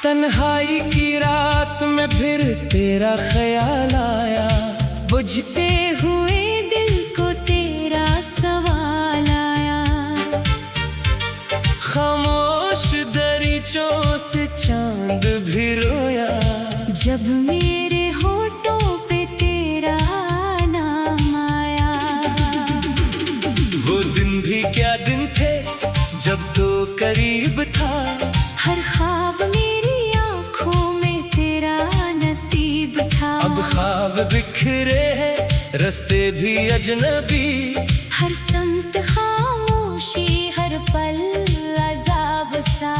तन्हाई की रात में फिर तेरा ख्याल आया, बुझते हुए दिल को तेरा सवाल आया। खामोश दरीचों से चांद भी रोया, जब मेरे होठों पे तेरा नाम आया। वो दिन भी क्या दिन थे जब तो करीब था, हर ख्वाब मेरी आँखों में तेरा नसीब था। अब ख्वाब बिखरे हैं रास्ते भी अजनबी, हर संत खामोशी हर पल अज़ाब सा।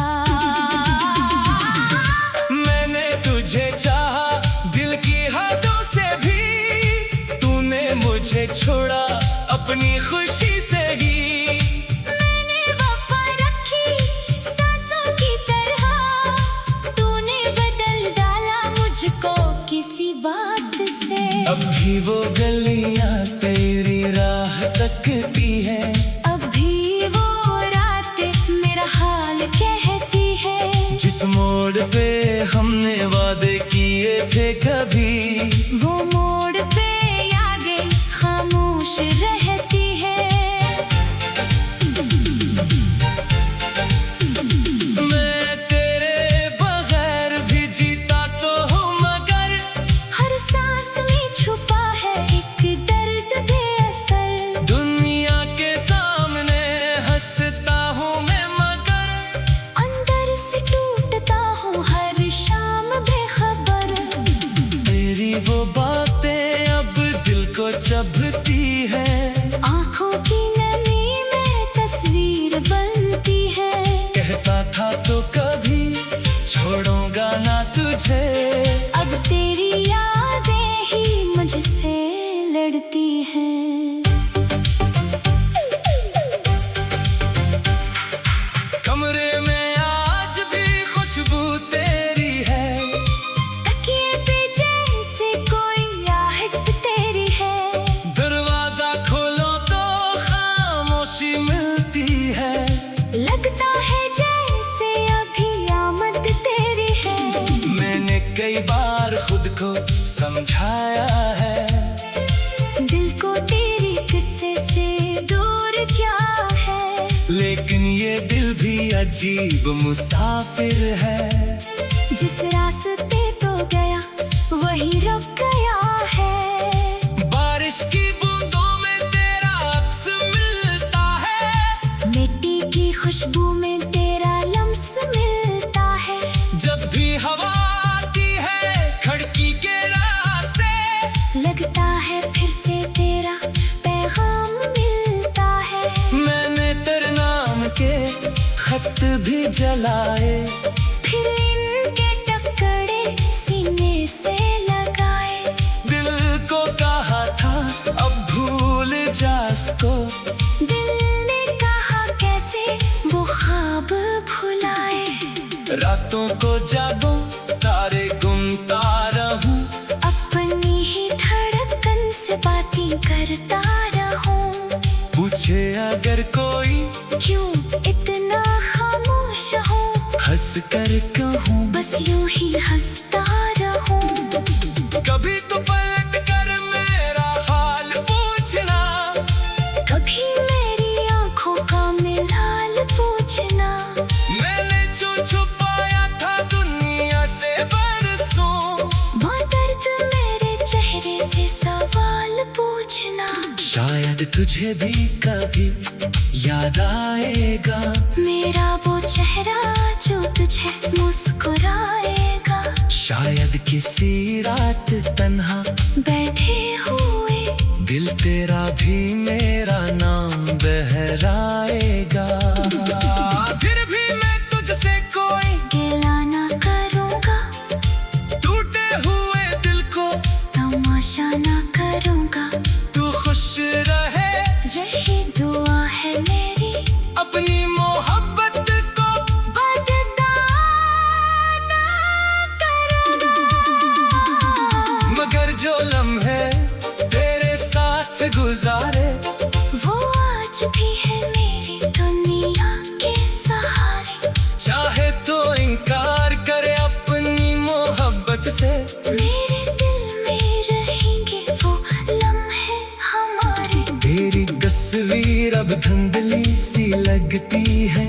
मैंने तुझे चाहा दिल की हदों से भी, तूने मुझे छोड़ा अपनी खुशी से ही। मैंने वफा रखी सांसों की तरह, तूने बदल डाला मुझको किसी बात से। अब भी वो गलियां तेरी राह तकती है, अब भी वो रातें मेरा हाल कहती है। जिस मोड़ पे हमने वादे किए थे कभी, वो मोड़ पे यादें खामोश रहती है। मैं तेरे बगैर भी जीता तो हूँ, मगर हर सांस में छुपा है एक दर्द बेअसर। दुनिया के सामने हंसता हूँ मैं, मगर अंदर से टूटता हूँ हर शाम बेखबर। तेरी वो बातें अब दिल को चुभती है, आँखों की नमी में तस्वीर बनती है। कहता था तो कभी छोड़ूंगा ना तुझे, अब तेरी यादें ही मुझसे लड़ती हैं। कमरे में आज भी खुशबू तेरी है, तकिए पे जैसे कोई आहट तेरी है। दरवाजा खोलो तो खामोशी मिलती है, लगता है जैसे अभी आमद तेरी है। मैंने कई बार खुद को समझाया है, दिल को तेरी किस्से से दूर क्या है। लेकिन ये दिल भी अजीब मुसाफिर है, जिस रास्ते तो गया वही रुक गया है। बारिश की बूंदों में तेरा अक्स मिलता है, मिट्टी की खुशबू में तेरा लम्स मिलता है। जब भी हवा आती है खिड़की के रास्ते, लगता है फिर से तेरा पैगाम मिलता है। मैंने तेरे नाम के खत भी जलाए, फिर इनके टकरे सीने से लगाए। दिल को कहा था अब भूल जा इसको, दिल ने कहा कैसे वो ख्वाब भुलाए। रातों को जागूं तारे गुनता रहूं, अपनी ही धड़कन से बातें करता रहूं। पूछे अगर कोई क्यों इतना खामोश हूँ, हंस कर कहूँ बस यूं ही हंसता रहूं। कभी तो पलट कर मेरा हाल पूछना, कभी मेरी आंखों का मिलाल पूछना। मैंने जो छुपाया था दुनिया से बरसों, वो दर्द मेरे चेहरे से सवाल पूछना। शायद तुझे भी कभी याद आएगा, मेरा वो चेहरा जो तुझे मुस्कुराएगा। शायद किसी रात तन्हा बैठे हुए दिल तेरा भी मेरा नाम बहराएगा। फिर भी मैं तुझसे कोई गिला ना करूँगा, टूटे हुए दिल को तमाशा ना करूँगा। तू खुश रहे यही दुआ है मेरी, अपनी मोहब्बत को बदनाम ना करूँगा। मगर जो लम्हे तेरे साथ गुजारे, वो आज भी है मेरी दुनिया के सहारे। चाहे तो इनकार करे अब तस्वीर अब धुंधली सी लगती है,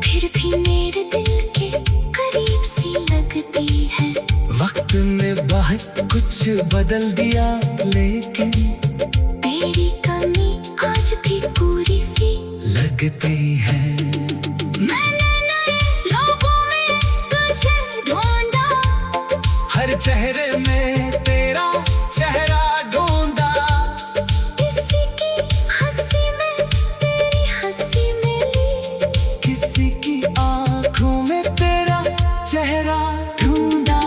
फिर भी मेरे दिल के करीब सी लगती है। वक्त ने बहुत कुछ बदल दिया, लेकिन तेरी कमी आज भी पूरी सी लगती है। मैंने नए लोगों में तुझे ढूंढा, हर चेहरे में तेरा चेहरा ढूंढा, किसी की हंसी में तेरी हंसी मिली, किसी की आंखों में तेरा चेहरा ढूंढा,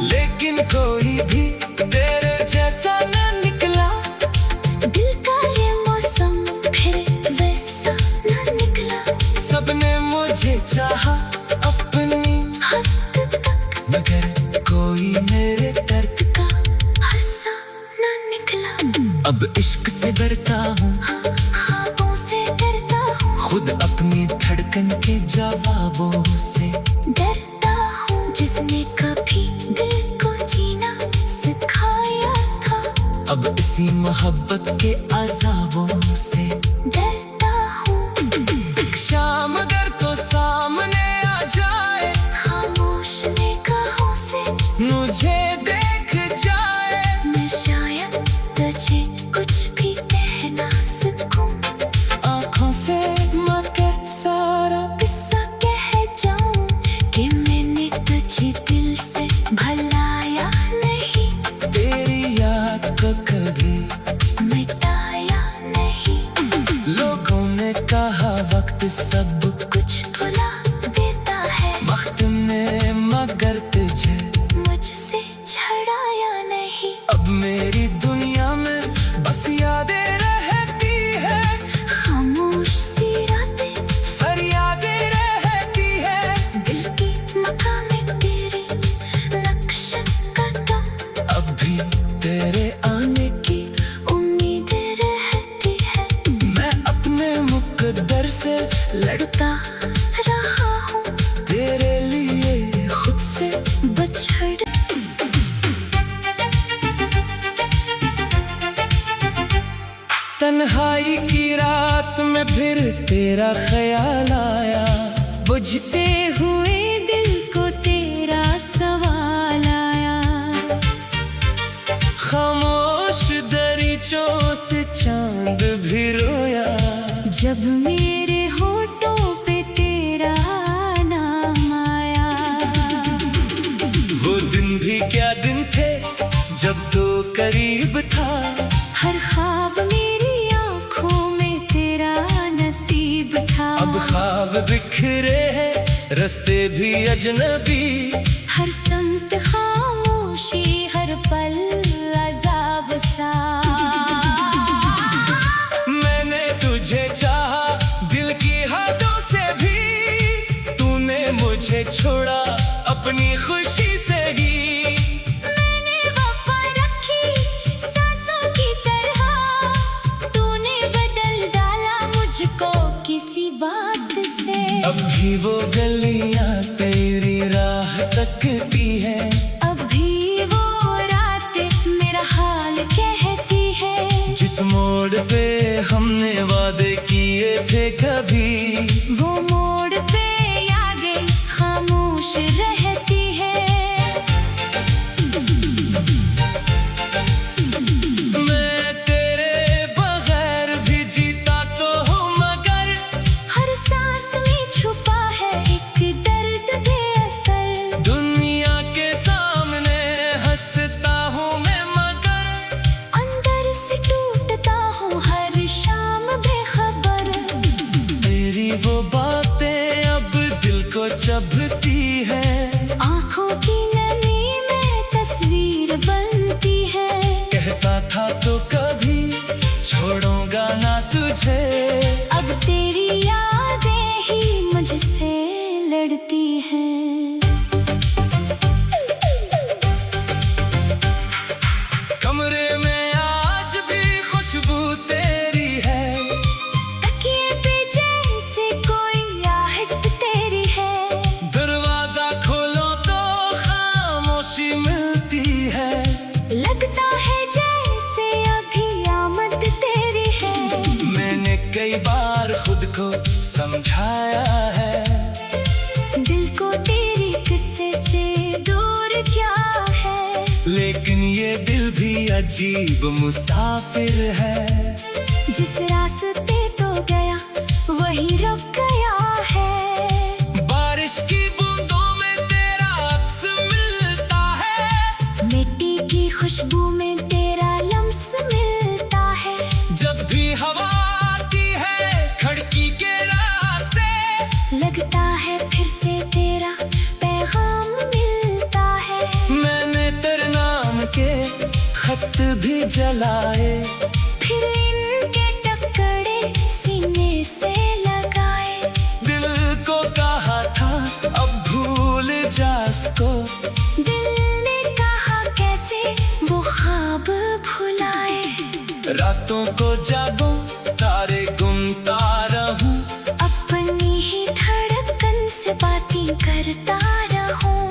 लेकिन कोई भी तेरे जैसा न निकला। दिल का ये मौसम फिर वैसा न निकला। सबने मुझे चाहा अपनी हद तक मगर कोई मेरे दर्द का हंसा न निकला। अब इश्क से डरता हूँ, ख्वाबों से डरता हूँ, खुद अपनी धड़कन के जवाबों से डरता हूँ। जिसने कभी दिल को जीना सिखाया था, अब इसी मोहब्बत के अज़ाबों से डरता हूँ। शाम अगर तो सामने आ जाए, खामोश निगाहों से मुझे देख जाए, मैं शायद तुझे कुछ भी कह ना सकूं। आँखों से मगर सारा किस्सा कह जाऊं कि मैंने तुझे दिल से भलाया नहीं, तेरी याद को कभी मिटाया नहीं। लोगों ने कहा वक्त सब कुछ भुला देता है, वक्त ने मगर तुझे मुझसे छड़ाया नहीं। अब मेरी दुनिया में बस यादें रहती है, खामोश सी रातें फरियादें रहती है। दिल की मकान में तेरे लक्ष्य का दम, अब भी तेरे आने की उम्मीदें रहती है। मैं अपने मुकद्दर से लड़ता रहा हूँ तेरे लिए खुद से। बछड़ तन्हाई की रात में फिर तेरा ख्याल आया, बुझते हुए दिल को तेरा सवाल आया। खामोश दरीचों से चांद भी रोया, जब मेरे होठों पे तेरा नाम आया। वो दिन भी क्या दिन थे जब तो करीब था, हर ख्वाब मेरी आंखों में तेरा नसीब था। अब ख्वाब बिखरे हैं रास्ते भी अजनबी, हर संत खामोशी हर पल अजाब सा। मैंने तुझे चाहा दिल की हदों से भी, तूने मुझे छोड़ा अपनी खुशी से ही। मैंने वफा रखी सांसों की तरह, तूने बदल डाला मुझको किसी बात से। अब भी वो गलियां तेरी राह तकती है, अब भी वो रातें मेरा हाल कहती है। जिस मोड़ पे हमने वादे किए थे कभी, वो मोड़ पे यादें खामोश रहती है। मैं तेरे बगैर भी जीता तो हूँ, मगर हर सांस में छुपा है एक दर्द बेअसर। दुनिया के सामने हंसता हूँ मैं, मगर अंदर से टूटता हूँ हर शाम बेखबर। तेरी वो बात बार खुद को समझाया है। दिल को तेरे किस्से से दूर क्या है, लेकिन ये दिल भी अजीब मुसाफिर है। जिस रास्ते तो गया वही रुक गया है। बारिश की बूंदों में तेरा अक्स मिलता है, मिट्टी की खुशबू में तेरा लम्स मिलता है। जब भी हवा आती है खिड़की के रास्ते, लगता है फिर से तेरा पैगाम मिलता है। मैंने तेरे नाम के खत भी जलाए, फिर इनके टकरे सीने से लगाए। दिल को कहा था अब भूल जा इसको, दिल ने कहा कैसे वो ख्वाब भुलाए। रातों को जागूं तारे गुनता रहूं, अपनी ही धड़कन से बातें करता रहूं।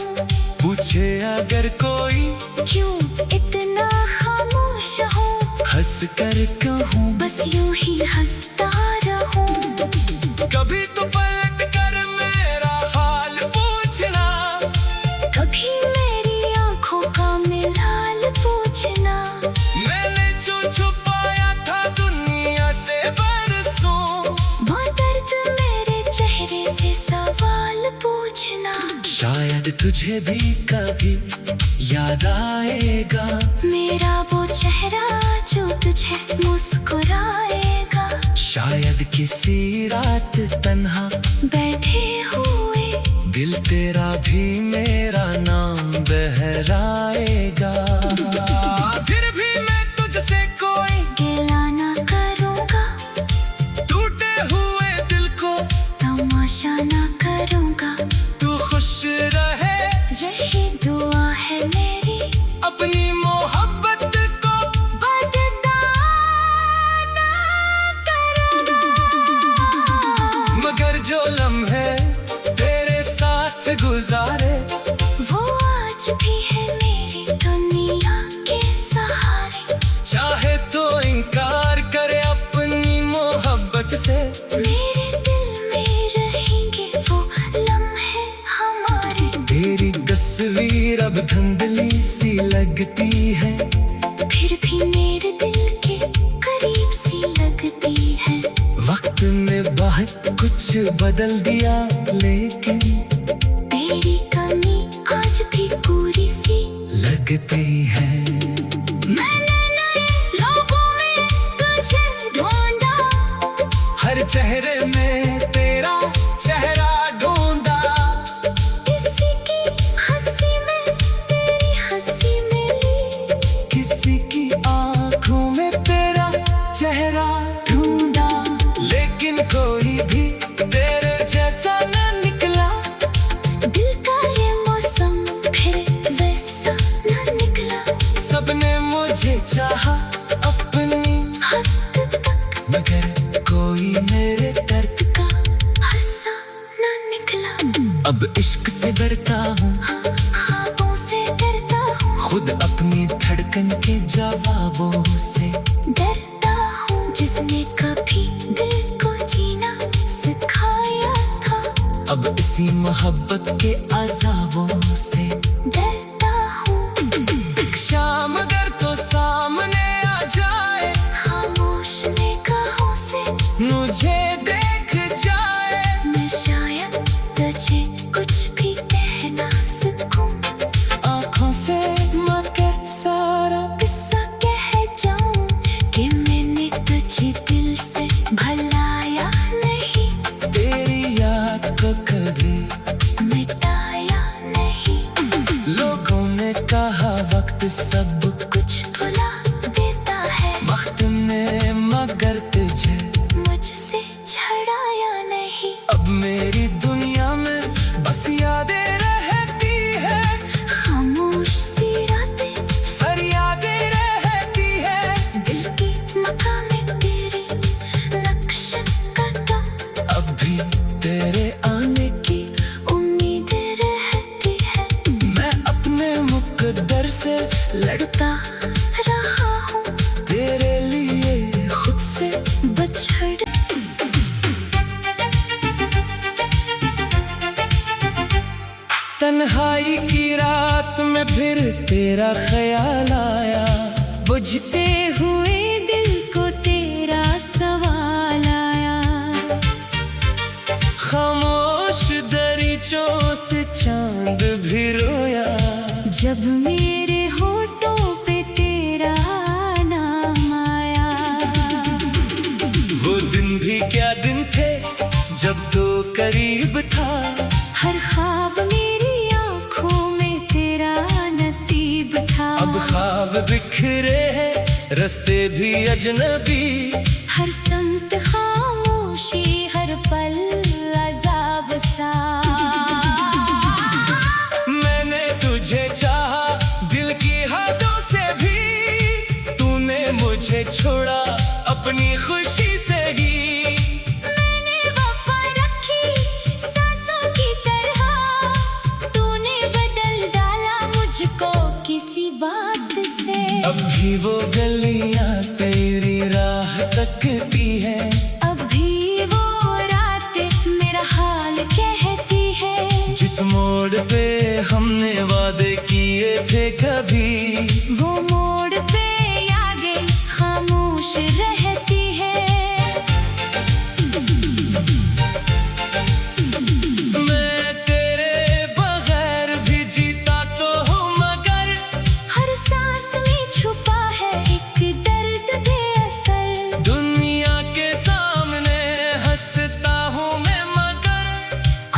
पूछे अगर कोई क्यों इतना खामोश हूँ, हंस कर कहूं बस यूं ही हंसता रहूं। कभी तो पलट कर मेरा हाल पूछना, कभी मेरी आंखों का मिलाल पूछना। मैंने जो छुपाया था दुनिया से बरसों, वो दर्द मेरे चेहरे से सवाल पूछना। शायद तुझे भी कभी याद आएगा, मेरा वो चेहरा जो तुझे मुस्कुराएगा। शायद किसी रात तन्हा बैठे हुए दिल तेरा भी मेरा नाम बहराएगा। फिर भी मैं तुझसे कोई गिला ना करूँगा, टूटे हुए दिल को तमाशा ना करूँगा। तू खुश रहे यही दुआ है मेरी, अपनी मोहब्बत को बदनाम ना करूँगा। मगर जो लम्हे तेरे साथ गुजारे, वो आज भी है मेरी दुनिया के सहारे। चाहे तो इनकार करे अपनी मोहब्बत से, मेरे दिल में रहेंगे वो लम्हे हमारे। तेरी तस्वीर अब धुंधली सी लगती है, फिर भी मेरे दिल के करीब सी लगती है। वक्त ने बहुत कुछ बदल दिया, लेकिन तेरी कमी आज भी पूरी सी लगती है। मैंने नए लोगों में तुझे ढूंढा, हर चेहरे में तेरा चेहरा ढूंढा, किसी की हंसी में तेरी हंसी मिली। किसी की आंखों में तेरा चेहरा ढूंढा, लेकिन कोई भी तेरे जैसा न निकला। दिल का ये मौसम फिर वैसा न निकला। सबने मुझे चाहा अपनी हद तक मगर कोई मेरे दर्द का हंसा न निकला। अब इश्क से डरता हूँ, ख्वाबों से डरता हूँ, खुद अपनी धड़कन के जवाबों से डरता हूँ। जिसने कभी दिल को जीना सिखाया था, अब इसी मोहब्बत के अज़ाबों से डरता हूँ। एक शाम अगर तो सामने आ जाए, खामोश निगाहों से मुझे देख जाए, मैं शायद तुझे कुछ भी कह ना सकूं। आँखों से मगर सारा किस्सा कह जाऊं कि मैंने तुझे दिल से भलाया नहीं, तेरी याद को कभी मिटाया नहीं। लोग तन्हाई की रात में फिर तेरा ख्याल आया, बुझते हुए दिल को तेरा सवाल आया। खामोश दरीचों से चांद भी रोया, जब मेरे होठों पे तेरा नाम आया। वो दिन भी क्या दिन थे जब तो करीब था, हर ख्वाब मेरी आँखों में तेरा नसीब था। अब ख्वाब बिखरे हैं रास्ते भी अजनबी, हर संत खामोशी हर पल अज़ाब सा। मैंने तुझे चाहा दिल की हदों से भी, तूने मुझे छोड़ा अपनी खुशी से ही। मैंने वफा रखी सांसों की तरह, तूने बदल डाला मुझको किसी बात से। अब भी वो गलियां तेरी राह तकती है, अब भी वो रातें मेरा हाल कहती है। जिस मोड़ पे हमने वादे किए थे कभी, वो मोड़ पे यादें खामोश रहती है। मैं तेरे बगैर भी जीता तो हूँ, मगर हर सांस में छुपा है एक दर्द बेअसर। दुनिया के सामने हंसता हूँ मैं, मगर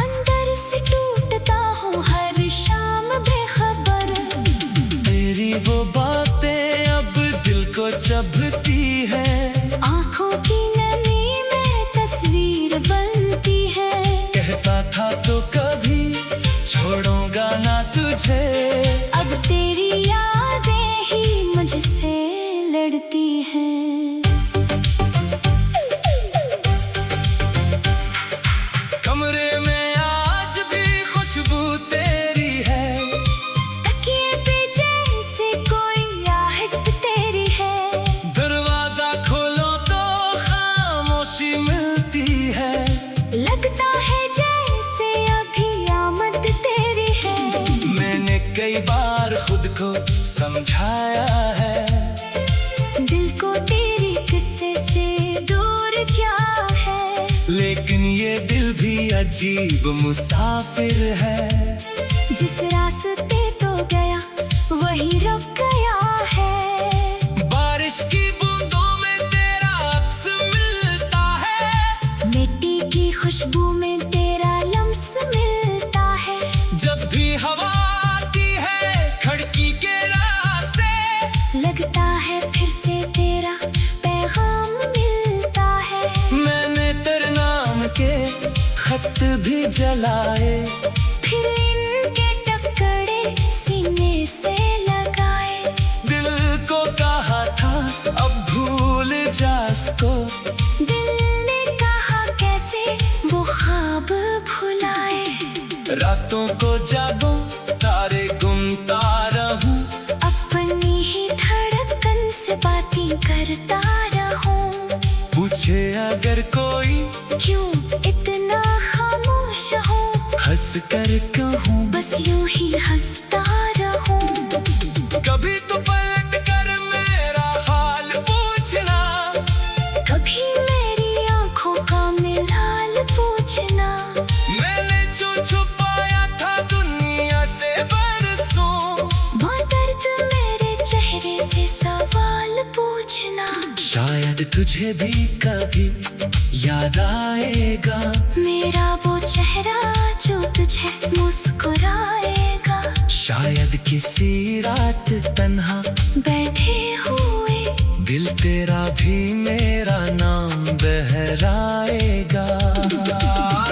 अंदर से टूटता हूँ हर शाम बेखबर। तेरी वो बातें अब दिल को चुभती है, आँखों की नमी में तस्वीर बनती है। कहता था तो कभी छोड़ूंगा ना तुझे, अब तेरी यादें ही मुझसे लड़ती हैं। कमरे में आज भी खुशबू तेरी है, तकिए पे जैसे कोई आहट तेरी है। दरवाजा खोलो तो खामोशी मिलती है, लगता है जैसे अभी आमद तेरी है। मैंने कई बार खुद को समझाया है, दिल को तेरी किस्से से दूर क्या है। लेकिन ये दिल भी अजीब मुसाफिर है, जिस रास्ते तो गया वही रुक गया है। बारिश की बूंदों में तेरा अक्स मिलता है, मिट्टी की खुशबू में तेरा लम्स मिलता है। जब भी हवा आती है खिड़की के रास्ते, लगता है फिर से तेरा पैगाम मिलता है। मैंने तेरे नाम के खत भी जलाए, फिर इनके टकरे सीने से लगाए। दिल को कहा था अब भूल जा इसको, दिल ने कहा कैसे वो ख्वाब भुलाए। रातों को जागूं तारे गुनता रहूं, अपनी ही धड़कन से बातें करता रहूं। पूछे अगर कोई क्यों इतना खामोश हूँ, हंस कर कहूँ बस यूं ही हंसता रहूं। कभी तो पलट कर मेरा हाल पूछना, कभी मेरी आंखों का मिलाल पूछना। मैंने जो छुपाया था दुनिया से बरसों, वो दर्द मेरे चेहरे से सवाल पूछना। शायद तुझे भी कभी याद आएगा, मेरा वो चेहरा जो तुझे मुस्कुराएगा। शायद किसी रात तन्हा बैठे हुए दिल तेरा भी मेरा नाम बहराएगा।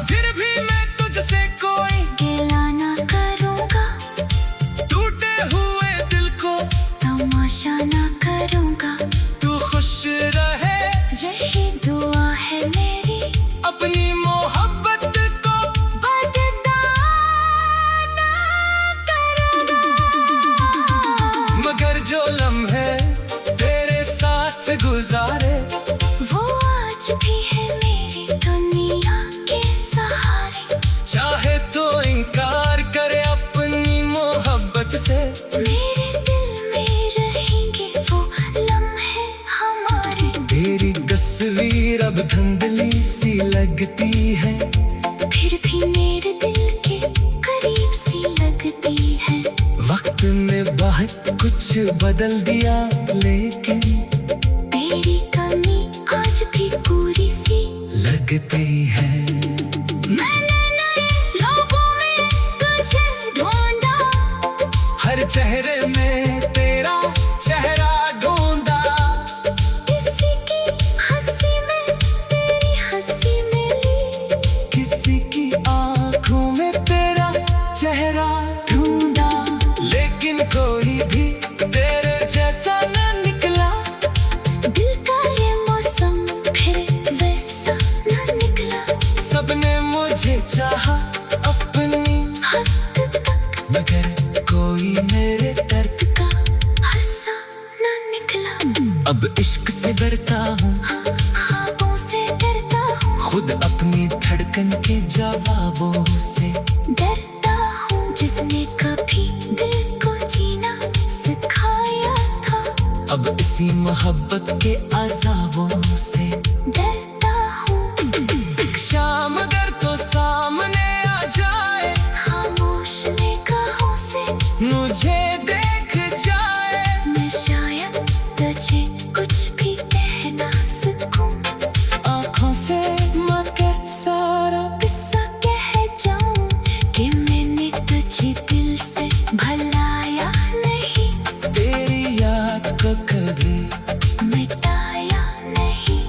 फिर भी मैं तुझसे कोई गिला ना करूँगा, टूटे हुए दिल को तमाशा ना करूँगा। तू खुश रहे यही दुआ है मेरी, अपनी मोहब्बत को बददार ना करूँगा। मगर जो लम्हे तेरे साथ गुजारे, वो आज भी है मेरी दुनिया लगती है, फिर भी मेरे दिल के करीब सी लगती है। वक्त ने बहुत कुछ बदल दिया, लेकिन तेरी कमी आज भी पूरी सी लगती है। मैंने नए लोगों में तुझे ढूंढा, हर चेहरे में तेरा चेहरा ढूंढा, किसी की हंसी में तेरी हंसी मिली, किसी की आंखों में तेरा चेहरा ढूंढा, लेकिन कोई भी तेरे जैसा न निकला। दिल का ये मौसम फिर वैसा न निकला। सबने मुझे चाहा अपनी हद तक मगर कोई मेरे दर्द का हंसा न निकला। अब इश्क से डरता हूँ, ख्वाबों से डरता हूँ, खुद अपनी धड़कन के जवाबों से डरता हूँ जिसने कभी दिल को जीना सिखाया था। अब इसी मोहब्बत के अज़ाबों से डरता हूँ शाम अगर तो सामने आ जाए, खामोश निगाहों से मुझे देख जाए, मैं शायद तुझे कुछ भी कह ना सकूं। आँखों से मगर सारा किस्सा कह जाऊं कि मैंने तुझे दिल से भलाया नहीं, तेरी याद को कभी मिटाया नहीं।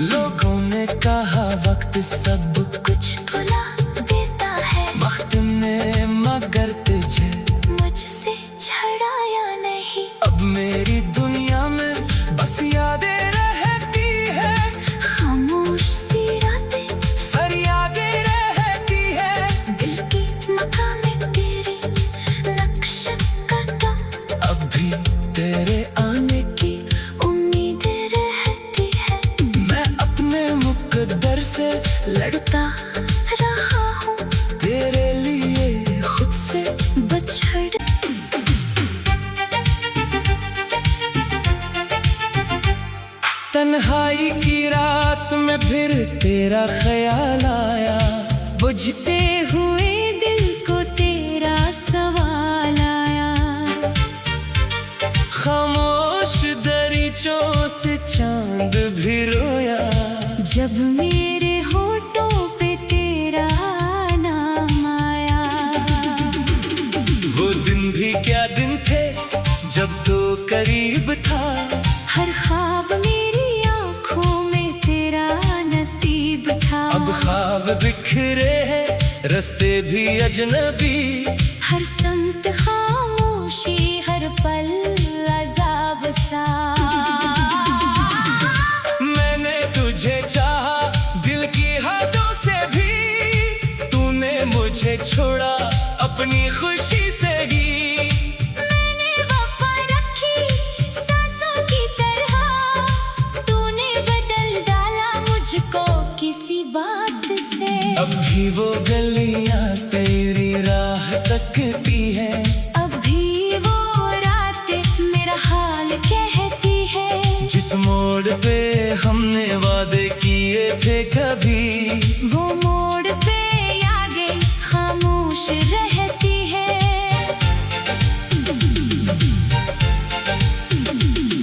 लोगों ने कहा वक्त सब कुछ भुला देता है, वक्त ने मगर तुझे मुझसे छड़ाया नहीं। अब मेरी दुनिया में बस यादें रहती है, खामोश सी रातें फरियादें रहती है, दिल की मकान में तेरे लक्ष्य का दम, अब भी तेरे आने की उम्मीदें रहती है। मैं अपने मुकद्दर से लड़ता रहा हूँ तेरे लिए खुद से बछड़ तन्हाई की रात में फिर तेरा ख्याल आया, बुझते हुए दिल को तेरा सवाल आया। खामोश दरीचों से चांद भी रोया, जब मेरे होठों पे तेरा नाम आया। वो दिन भी क्या दिन थे जब तो करीब था, हर ख्वाब मेरी आंखों में तेरा नसीब था। अब ख्वाब बिखरे हैं, रास्ते भी अजनबी, हर संत खामोशी, हर पल अज़ाब सा। मैंने तुझे चाहा दिल की हदों से भी, तूने मुझे छोड़ा अपनी खुशी से ही। मैंने वफा रखी सांसों की तरह, तूने बदल डाला मुझको किसी बात से। अब भी वो गलियां तेरी राह तकती है, अब भी वो रातें मेरा हाल कहती है। जिस मोड़ पे हमने वादे किए थे कभी, वो मोड़ पे यादें खामोश रहती है।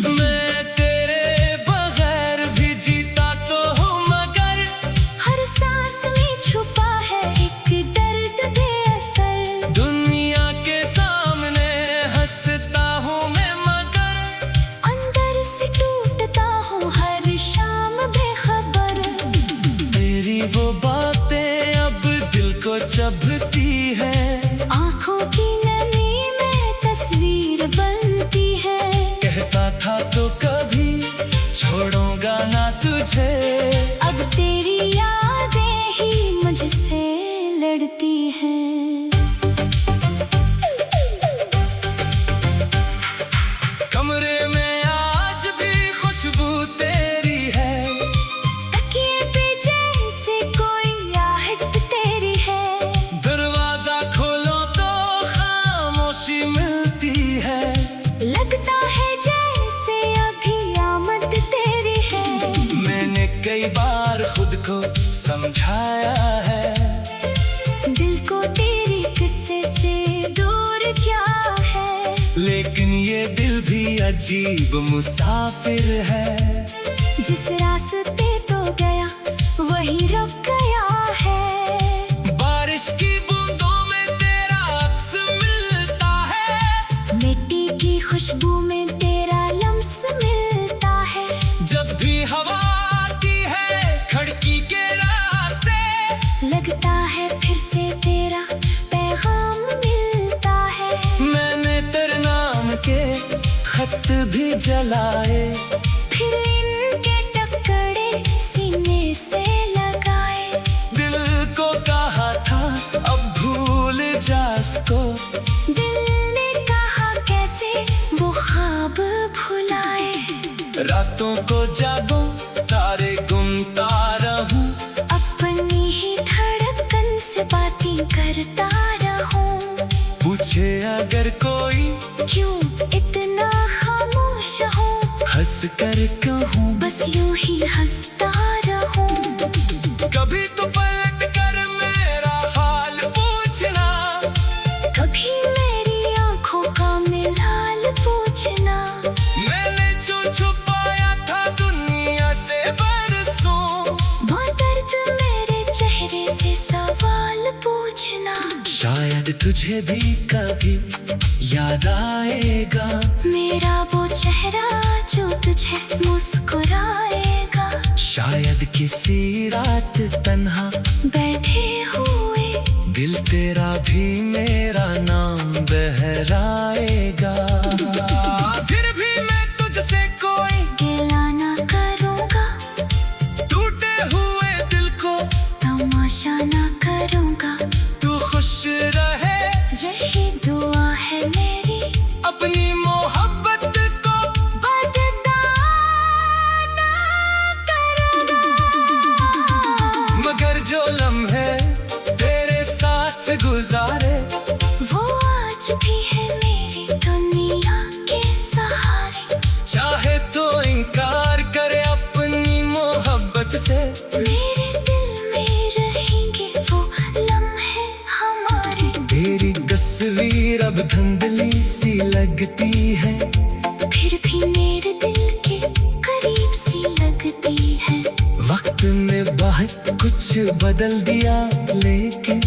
मैं तेरे बगैर भी जीता तो हूँ, मगर हर सांस में छुपा है एक दर्द बेअसर। दुनिया के सामने हंसता हूँ मैं, मगर अंदर से टूटता हूँ हर शाम बेखबर। तेरी वो बातें अब दिल को चुभती है, आंखों की नमी में तस्वीर बनती है। कहता था तो कभी छोड़ूंगा ना तुझे, अब तेरी यादें ही मुझसे लड़ती हैं। कमरे में आज भी खुशबू तेरी है, तकिए पे जैसे कोई आहट तेरी है। दरवाजे छाया है। दिल को तेरी किस्से से दूर क्या है, लेकिन ये दिल भी अजीब मुसाफिर है। जिस रास्ते तो गया वही रुक गया है। बारिश की बूंदों में तेरा अक्स मिलता है, मिट्टी की खुशबू में तेरा लम्स मिलता है। जब भी हवा आती है खिड़की के रास्ते, लगता है फिर से तेरा पैगाम मिलता है। मैंने तेरे नाम के खत भी जलाए, फिर इनके टुकड़े सीने से लगाए। दिल को कहा था अब भूल जा इसको, दिल ने कहा कैसे वो ख्वाब भुलाए। रातों को जागूं तारे गुनता रहूं, अपनी ही धड़कन से बातें करता रहूं। पूछे अगर कोई क्यों इतना खामोश हूँ, हंस कर कहूं बस यूं ही हंसता रहूं। कभी तो पलट कर मेरा हाल पूछना, कभी मेरी आंखों का मिलाल पूछना। मैंने जो छुपाया था दुनिया से बरसों, वो दर्द मेरे चेहरे से सवाल पूछना। शायद तुझे भी कभी याद आएगा, मेरा वो चेहरा जो तुझे मुस्कुराएगा। शायद किसी रात तन्हा बैठे हुए दिल तेरा भी मेरा नाम बहराएगा। फिर भी मैं तुझसे कोई गिला ना करूँगा, टूटे हुए दिल को तमाशा ना करूँगा। तू खुश रहे यही दुआ है मेरी, अपनी मोहब्बत को बददार ना करूँगा। मगर जो लम्हे तेरे साथ गुजारे, वो आज भी है मेरी दुनिया के सहारे। चाहे तो इनकार करे अपनी मोहब्बत से, मेरे दिल में रहेंगे वो लम्हे हमारे। तेरी तस्वीर अब धुंधली सी लगती है, फिर भी मेरे दिल के करीब सी लगती है। वक्त ने बहुत कुछ बदल दिया, लेकिन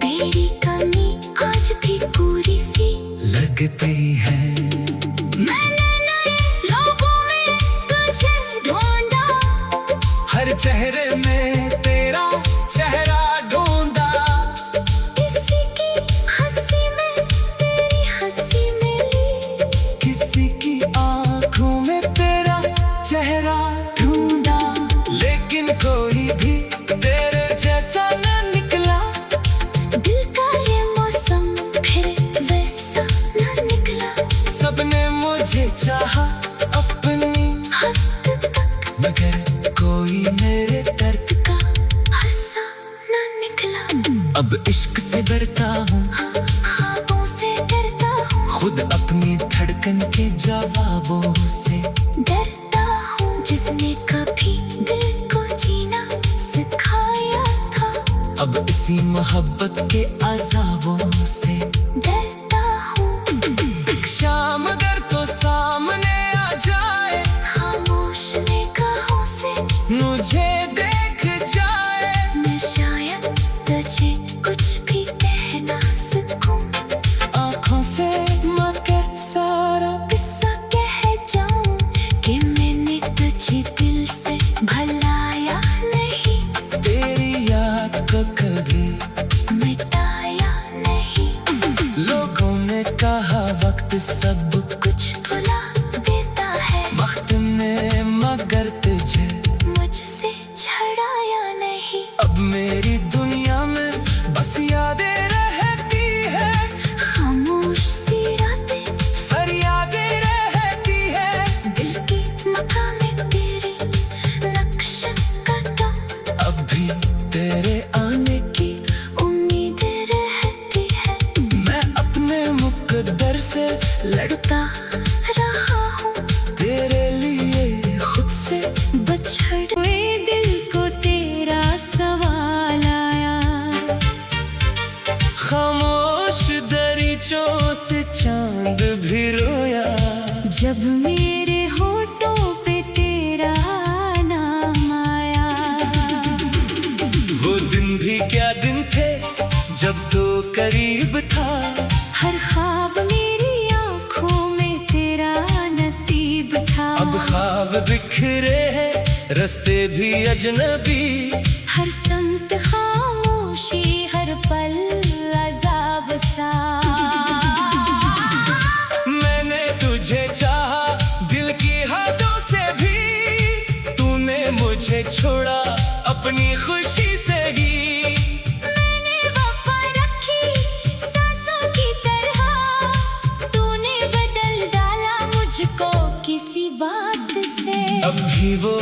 तेरी कमी आज भी पूरी सी लगती है। मैंने नए लोगों में तुझे ढूंढा, हर चेहरे में तेरा चेहरा ढूंढा, किसी की हंसी में तेरी हंसी मिली। किसी की आंखों में तेरा चेहरा ढूंढा, लेकिन कोई भी तेरे जैसा न निकला। दिल का ये मौसम फिर वैसा न निकला। सबने मुझे चाहा अपनी हद तक मगर कोई मेरे दर्द का हंसा न निकला। अब इश्क से डरता हूँ, ख्वाबों से डरता हूँ, खुद अपनी धड़कन के जवाबों से डरता हूँ। जिसने कभी दिल को जीना सिखाया था, अब इसी मोहब्बत के अज़ाबों से डरता हूँ। शाम अगर तो सामने आ जाए, खामोश निगाहों से मुझे देख जाए, मैं शायद तुझे कुछ भी कह ना सकूं। आँखों से मगर सारा किस्सा कह जाऊं कि मैंने तुझे दिल से भलाया नहीं, तेरी याद को कभी मिटाया नहीं। लोगों ने कहा वक्त सब कुछ भुला देता है, वक्त ने मगर तुझे मुझसे छड़ाया नहीं। अब मेरी दुनिया में बस यादें रहती है, खामोश सी रातें फरियादें रहती है। दिल के मकान में तेरे नक्श का दम, अब भी तेरे आने की उम्मीद रहती है। मैं अपने मुकद्दर से लड़ता रहा हूँ तेरे लिए खुद से बछड़े दिल को तेरा सवाल करीब था। हर ख्वाब मेरी आंखों में तेरा नसीब था। अब ख्वाब बिखरे हैं, रास्ते भी अजनबी। हर संत खामोशी, हर पल अज़ाब सा। मैंने तुझे चाहा दिल की हदों से भी, तूने मुझे छोड़ा अपनी खुशी से ही। मैंने वफा रखी सांसों की तरह, तूने बदल डाला मुझको किसी बात से। अब भी वो